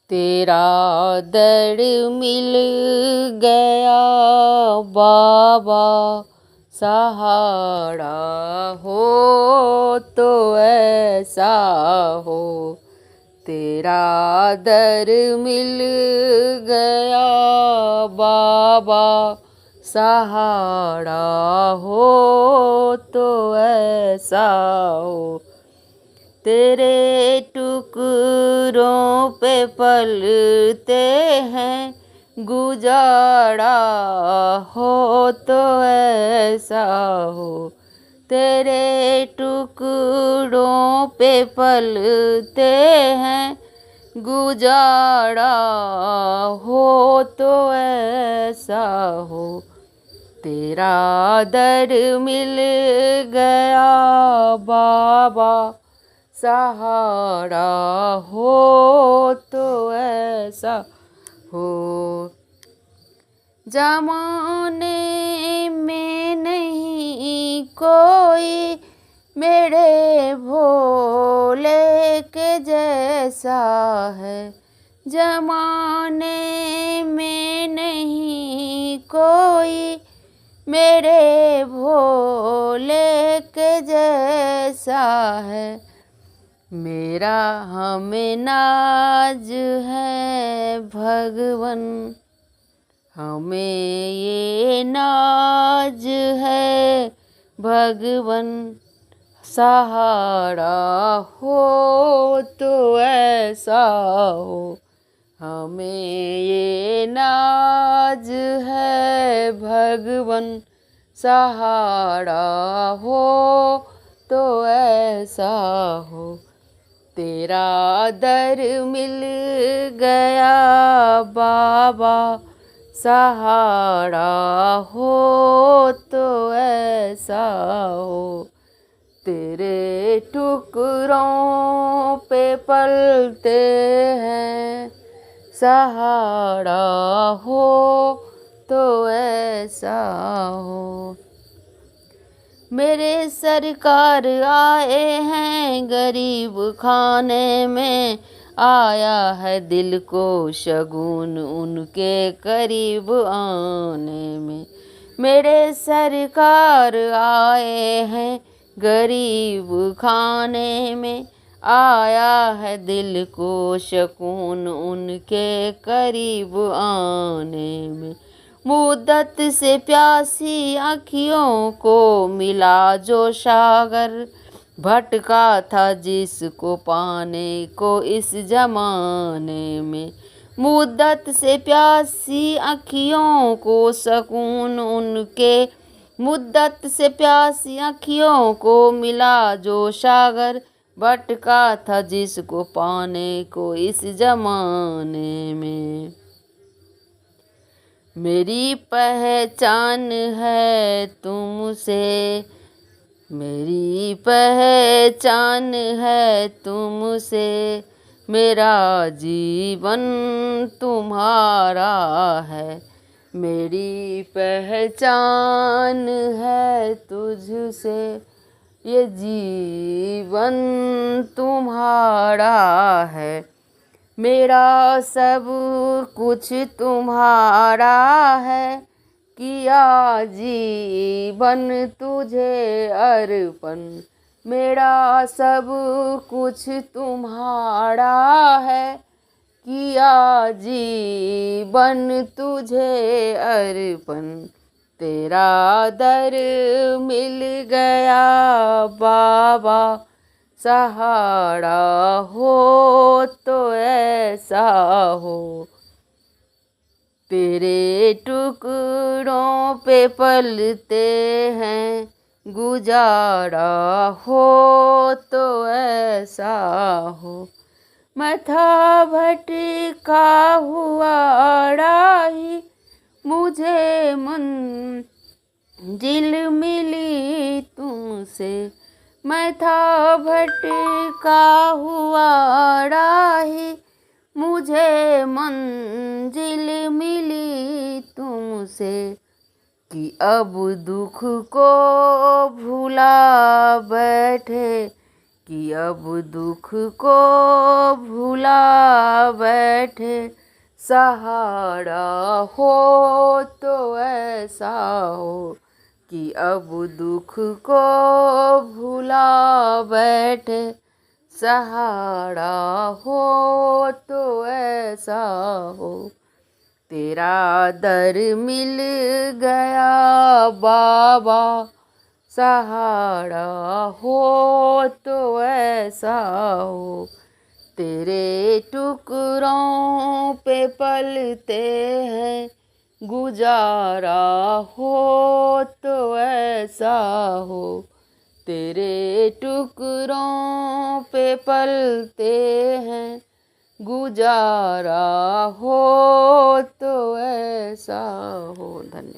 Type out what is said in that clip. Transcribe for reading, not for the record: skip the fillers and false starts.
तेरा दर मिल गया बाबा, सहारा हो तो ऐसा हो। तेरा दर मिल गया बाबा, सहारा हो तो ऐसा हो। तेरे टुकड़ों पे पलते हैं, गुजारा हो तो ऐसा हो। तेरे टुकड़ों पे पलते हैं, गुजारा हो तो ऐसा हो। तेरा दर मिल गया बाबा, सहारा हो तो ऐसा हो। ज़माने में नहीं कोई मेरे भोले के जैसा है। ज़माने में नहीं कोई मेरे भोले के जैसा है। मेरा हमें नाज है भगवन, हमें ये नाज है भगवन। सहारा हो तो ऐसा हो। हमें ये नाज है भगवन, सहारा हो तो ऐसा हो। तेरा दर मिल गया बाबा, सहारा हो तो ऐसा हो। तेरे टुकड़ों पे पलते हैं, सहारा हो तो ऐसा हो। मेरे सरकार आए हैं गरीब खाने में, आया है दिल को शगुन उनके करीब आने में। मेरे सरकार आए हैं गरीब खाने में, आया है दिल को शगुन उनके करीब आने में। मुद्दत से प्यासी आँखियों को मिला जो सागर, भटका था जिसको पाने को इस जमाने में। मुद्दत से प्यासी आँखियों को सुकून उनके, मुद्दत से प्यासी आँखियों को मिला जो सागर, भटका था जिसको पाने को इस जमाने में। मेरी पहचान है तुमसे, मेरी पहचान है तुमसे, मेरा जीवन तुम्हारा है। मेरी पहचान है तुझसे, ये जीवन तुम्हारा है। मेरा सब कुछ तुम्हारा है, किया जीवन तुझे अर्पण। मेरा सब कुछ तुम्हारा है, किया जीवन तुझे अर्पण। तेरा दर मिल गया बाबा, सहारा हो तो ऐसा हो। तेरे टुकड़ों पे पलते हैं, गुजारा हो तो ऐसा हो। मथा भटका हुआ राही, मुझे मंजिल मिली तुमसे। मैं था भटका हुआ राही, मुझे मंजिल मिली तुमसे। कि अब दुख को भुला बैठे, कि अब दुख को भुला बैठे, सहारा हो तो ऐसा हो कि अब दुख को भुला बैठे, सहारा हो तो ऐसा हो। तेरा दर मिल गया बाबा, सहारा हो तो ऐसा हो। तेरे टुकड़ों पे पलते हैं, गुजारा हो तो ऐसा हो। तेरे टुकड़ों पे पलते हैं, गुजारा हो तो ऐसा हो। धन्यवाद।